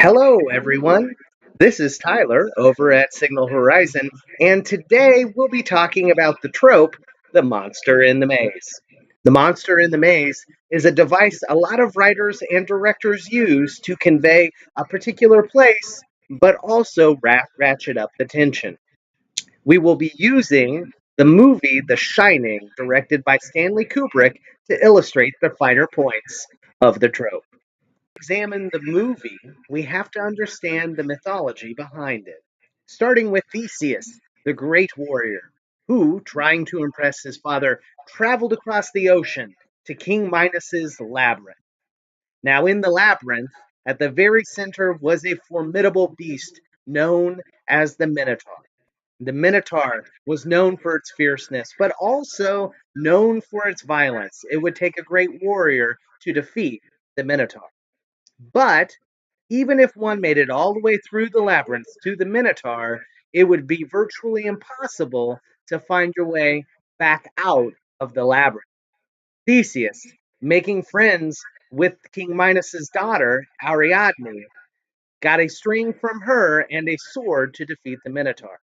Hello, everyone. This is Tyler over at Signal Horizon, and today we'll be talking about the trope, the monster in the maze. The monster in the maze is a device a lot of writers and directors use to convey a particular place, but also ratchet up the tension. We will be using the movie The Shining, directed by Stanley Kubrick, to illustrate the finer points of the trope. Examine the movie, we have to understand the mythology behind it. Starting with Theseus, the great warrior, who, trying to impress his father, traveled across the ocean to King Midas's labyrinth. Now, in the labyrinth, at the very center was a formidable beast known as the Minotaur. The Minotaur was known for its fierceness, but also known for its violence. It would take a great warrior to defeat the Minotaur. But even if one made it all the way through the labyrinth to the Minotaur, it would be virtually impossible to find your way back out of the labyrinth. Theseus, making friends with King Midas's daughter, Ariadne, got a string from her and a sword to defeat the Minotaur.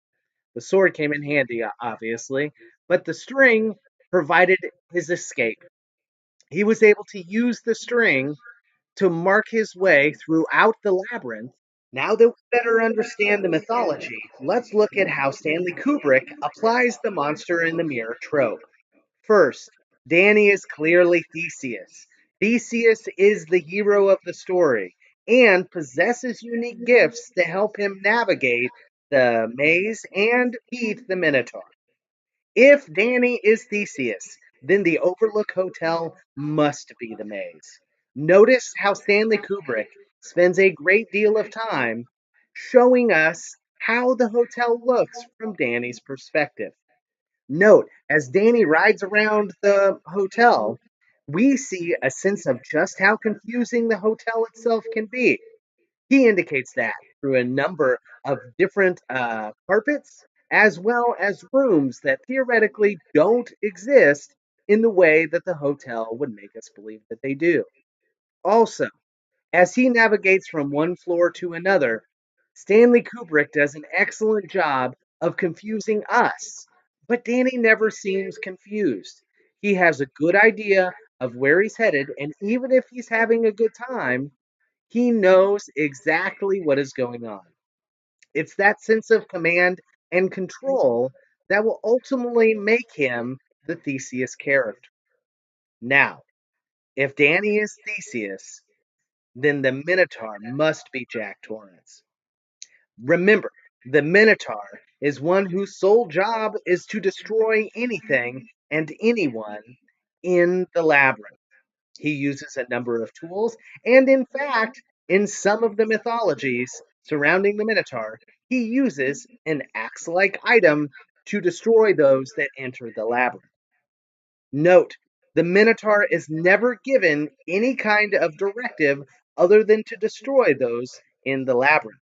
The sword came in handy, obviously, but the string provided his escape. He was able to use the string to mark his way throughout the labyrinth. Now that we better understand the mythology, let's look at how Stanley Kubrick applies the monster in the mirror trope. First, Danny is clearly Theseus. Theseus is the hero of the story and possesses unique gifts to help him navigate the maze and beat the Minotaur. If Danny is Theseus, then the Overlook Hotel must be the maze. Notice how Stanley Kubrick spends a great deal of time showing us how the hotel looks from Danny's perspective. Note, as Danny rides around the hotel, we see a sense of just how confusing the hotel itself can be. He indicates that through a number of different carpets, as well as rooms that theoretically don't exist in the way that the hotel would make us believe that they do. Also, as he navigates from one floor to another, Stanley Kubrick does an excellent job of confusing us, but Danny never seems confused. He has a good idea of where he's headed, and even if he's having a good time, he knows exactly what is going on. It's that sense of command and control that will ultimately make him the Theseus character. Now, if Danny is Theseus, then the Minotaur must be Jack Torrance. Remember, the Minotaur is one whose sole job is to destroy anything and anyone in the labyrinth. He uses a number of tools, and in fact, in some of the mythologies surrounding the Minotaur, he uses an axe like item to destroy those that enter the labyrinth. Note, the Minotaur is never given any kind of directive other than to destroy those in the labyrinth.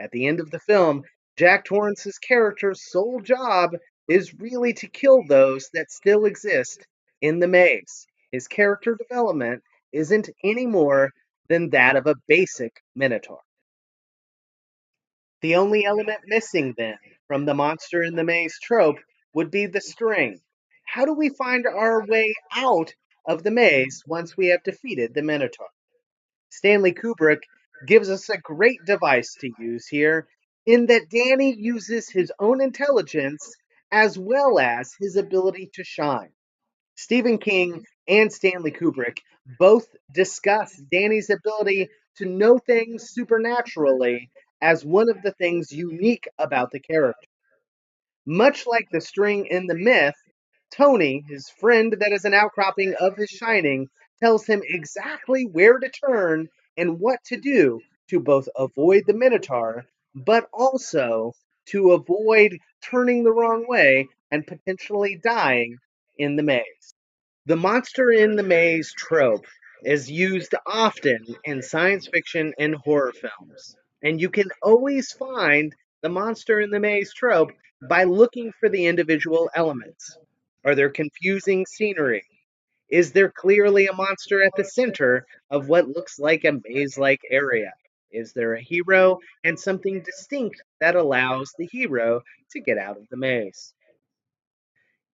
At the end of the film, Jack Torrance's character's sole job is really to kill those that still exist in the maze. His character development isn't any more than that of a basic Minotaur. The only element missing, then, from the monster in the maze trope would be the string. How do we find our way out of the maze once we have defeated the Minotaur? Stanley Kubrick gives us a great device to use here, in that Danny uses his own intelligence as well as his ability to shine. Stephen King and Stanley Kubrick both discuss Danny's ability to know things supernaturally as one of the things unique about the character. Much like the string in the myth, Tony, his friend that is an outcropping of his shining, tells him exactly where to turn and what to do to both avoid the Minotaur, but also to avoid turning the wrong way and potentially dying in the maze. The monster in the maze trope is used often in science fiction and horror films, and you can always find the monster in the maze trope by looking for the individual elements. Are there confusing scenery? Is there clearly a monster at the center of what looks like a maze like area? Is there a hero and something distinct that allows the hero to get out of the maze?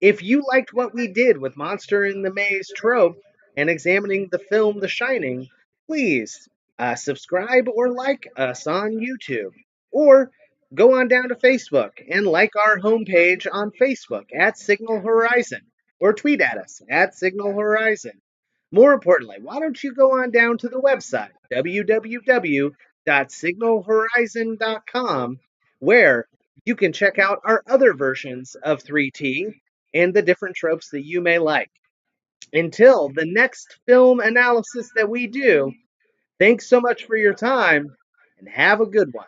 If you liked what we did with Monster in the Maze trope and examining the film The Shining, please subscribe or like us on YouTube. Or go on down to Facebook and like our homepage on Facebook at Signal Horizon. Or tweet at us at Signal Horizon. More importantly, why don't you go on down to the website, www.signalhorizon.com, where you can check out our other versions of 3T and the different tropes that you may like. Until the next film analysis that we do, thanks so much for your time and have a good one.